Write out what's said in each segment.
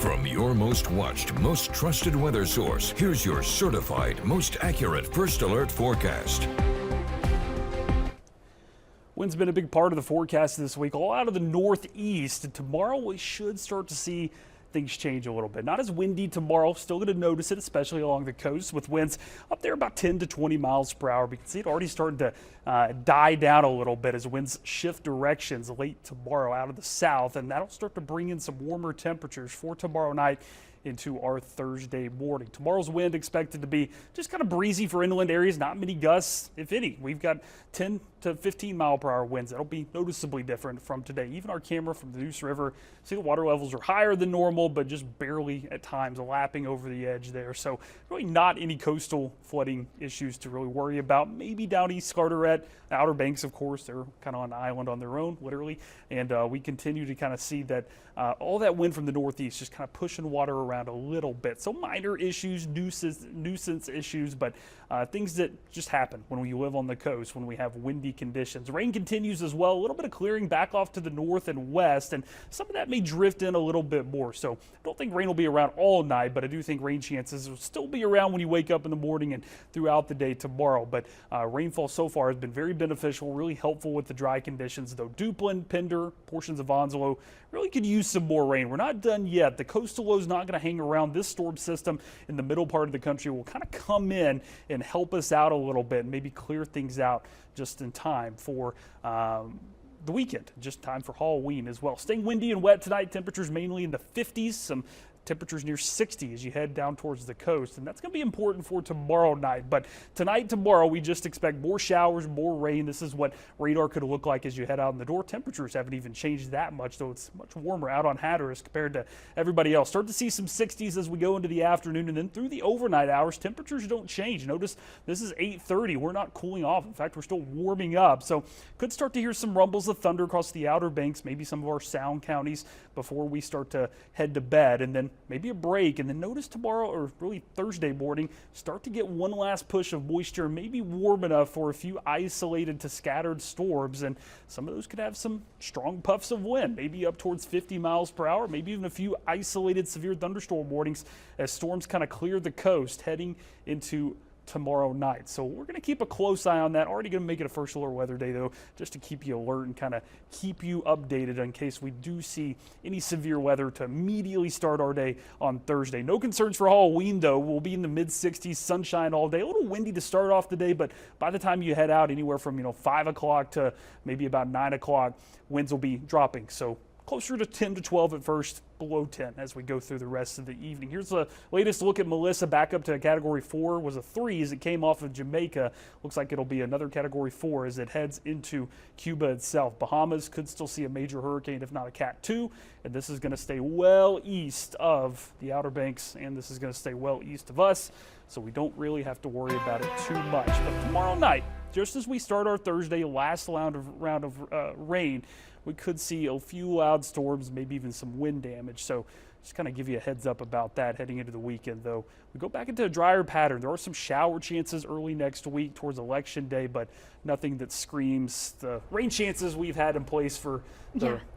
From your most watched, most trusted weather source, here's your certified, most accurate First Alert forecast. Wind's been a big part of the forecast this week, all out of the northeast. And tomorrow we should start to see things change a little bit. Not as windy tomorrow, still going to notice it, especially along the coast with winds up there about 10 to 20 miles per hour. We can see it already starting to die down a little bit as winds shift directions late tomorrow out of the south, and that'll start to bring in some warmer temperatures for tomorrow night into our Thursday morning. Tomorrow's wind expected to be just kind of breezy for inland areas, not many gusts, if any. We've got 10 to 15 mile per hour winds. That'll be noticeably different from today. Even our camera from the Neuse River, see the water levels are higher than normal, but just barely at times lapping over the edge there. So really not any coastal flooding issues to really worry about. Maybe down East Carteret, the Outer Banks, of course, they're kind of on an island on their own, literally. And we continue to kind of see that all that wind from the northeast just kind of pushing water around a little bit. So minor issues, nuisance issues, but things that just happen when we live on the coast, when we have windy conditions. Rain continues as well, a little bit of clearing back off to the north and west, and some of that may drift in a little bit more. So I don't think rain will be around all night, but I do think rain chances will still be around when you wake up in the morning and throughout the day tomorrow. But rainfall so far has been very beneficial, really helpful with the dry conditions, though Duplin, Pender, portions of Onslow really could use some more rain. We're not done yet. The coastal low is not going to hang around. This storm system in the middle part of the country will kind of come in and help us out a little bit and maybe clear things out just in time for the weekend, just time for Halloween as well. Staying windy and wet tonight, temperatures mainly in the 50s, some temperatures near 60 as you head down towards the coast, and that's going to be important for tomorrow night. But tonight, tomorrow, we just expect more showers, more rain. This is what radar could look like as you head out in the door. Temperatures haven't even changed that much, though it's much warmer out on Hatteras compared to everybody else. Start to see some 60s as we go into the afternoon, and then through the overnight hours, temperatures don't change. Notice this is 8:30. We're not cooling off. In fact, we're still warming up. So could start to hear some rumbles of thunder across the Outer Banks, maybe some of our Sound counties before we start to head to bed, and then maybe a break. And then notice tomorrow, or really Thursday morning, start to get one last push of moisture, maybe warm enough for a few isolated to scattered storms, and some of those could have some strong puffs of wind, maybe up towards 50 miles per hour, maybe even a few isolated severe thunderstorm warnings as storms kind of clear the coast heading into tomorrow night. So we're going to keep a close eye on that. Already going to make it a First Alert weather day, though, just to keep you alert and kind of keep you updated in case we do see any severe weather to immediately start our day on Thursday. No concerns for Halloween, though. We'll be in the mid-60s, sunshine all day. A little windy to start off the day, but by the time you head out, anywhere from 5 o'clock to maybe about 9 o'clock, winds will be dropping. So closer to 10 to 12 at first, below 10 as we go through the rest of the evening. Here's the latest look at Melissa, back up to Category 4. Was a 3 as it came off of Jamaica. Looks like it'll be another Category 4 as it heads into Cuba itself. Bahamas could still see a major hurricane, if not a Cat 2, and this is going to stay well east of the Outer Banks, and this is going to stay well east of us, so we don't really have to worry about it too much. But tomorrow night, just as we start our Thursday last round of rain, we could see a few loud storms, maybe even some wind damage. So just kind of give you a heads up about that heading into the weekend, though. We go back into a drier pattern. There are some shower chances early next week towards Election Day, but nothing that screams the rain chances we've had in place for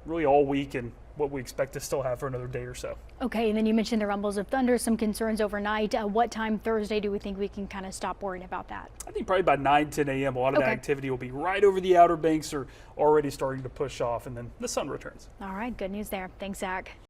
really all week and what we expect to still have for another day or so. Okay, and then you mentioned the rumbles of thunder, some concerns overnight. What time Thursday do we think we can kind of stop worrying about that? I think probably by 9, 10 a.m. A lot of the activity will be right over the Outer Banks or already starting to push off, and then the sun returns. All right, good news there. Thanks, Zach.